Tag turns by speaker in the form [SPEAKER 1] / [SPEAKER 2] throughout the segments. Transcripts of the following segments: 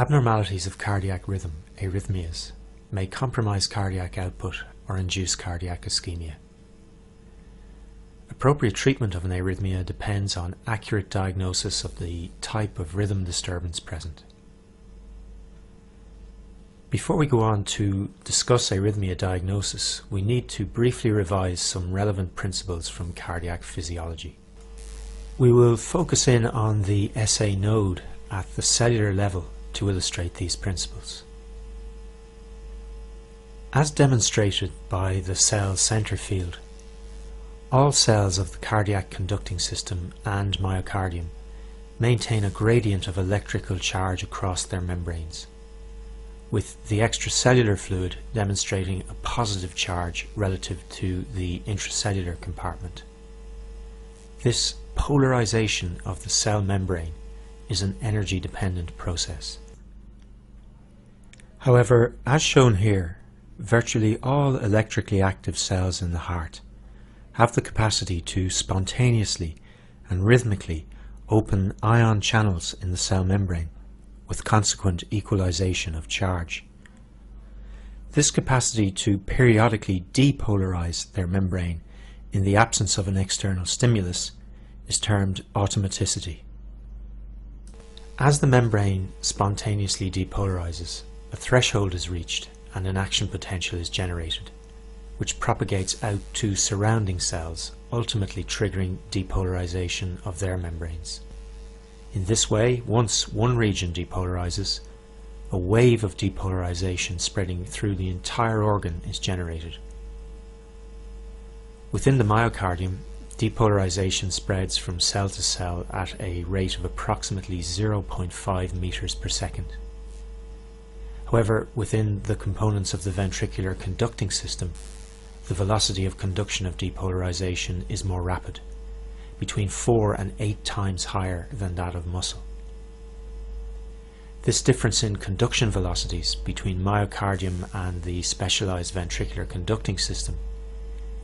[SPEAKER 1] Abnormalities of cardiac rhythm, arrhythmias, may compromise cardiac output or induce cardiac ischemia. Appropriate treatment of an arrhythmia depends on accurate diagnosis of the type of rhythm disturbance present. Before we go on to discuss arrhythmia diagnosis, we need to briefly revise some relevant principles from cardiac physiology. We will focus in on the SA node at the cellular level to illustrate these principles. As demonstrated by the cell center field, all cells of the cardiac conducting system and myocardium maintain a gradient of electrical charge across their membranes, with the extracellular fluid demonstrating a positive charge relative to the intracellular compartment. This polarization of the cell membrane is an energy-dependent process. However, as shown here, virtually all electrically active cells in the heart have the capacity to spontaneously and rhythmically open ion channels in the cell membrane, with consequent equalization of charge. This capacity to periodically depolarize their membrane in the absence of an external stimulus is termed automaticity. As the membrane spontaneously depolarizes, a threshold is reached and an action potential is generated, which propagates out to surrounding cells, ultimately triggering depolarization of their membranes. In this way, once one region depolarizes, a wave of depolarization spreading through the entire organ is generated. Within the myocardium, depolarization spreads from cell to cell at a rate of approximately 0.5 meters per second. However, within the components of the ventricular conducting system, the velocity of conduction of depolarization is more rapid, between 4 and 8 times higher than that of muscle. This difference in conduction velocities between myocardium and the specialized ventricular conducting system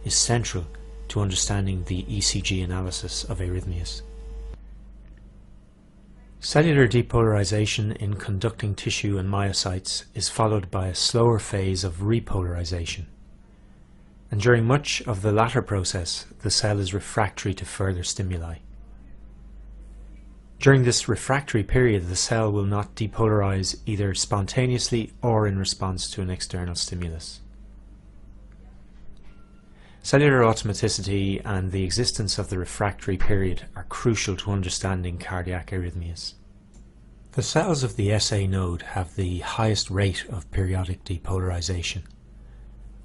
[SPEAKER 1] is central to understanding the ECG analysis of arrhythmias. Cellular depolarization in conducting tissue and myocytes is followed by a slower phase of repolarization, and during much of the latter process the cell is refractory to further stimuli. During this refractory period, the cell will not depolarize either spontaneously or in response to an external stimulus. Cellular automaticity and the existence of the refractory period are crucial to understanding cardiac arrhythmias. The cells of the SA node have the highest rate of periodic depolarization,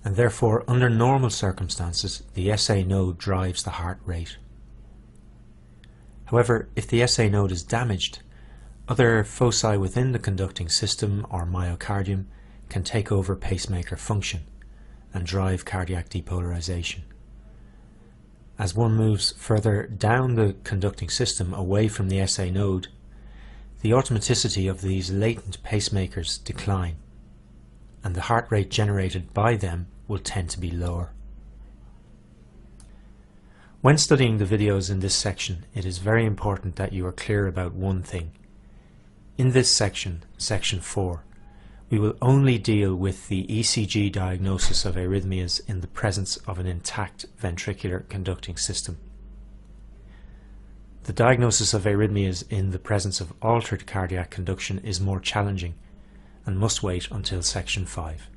[SPEAKER 1] and therefore under normal circumstances the SA node drives the heart rate. However, if the SA node is damaged, other foci within the conducting system or myocardium can take over pacemaker function and drive cardiac depolarization. As one moves further down the conducting system away from the SA node, the automaticity of these latent pacemakers decline, and the heart rate generated by them will tend to be lower. When studying the videos in this section, it is very important that you are clear about one thing. In this section, section 4, we will only deal with the ECG diagnosis of arrhythmias in the presence of an intact ventricular conducting system. The diagnosis of arrhythmias in the presence of altered cardiac conduction is more challenging and must wait until section 5.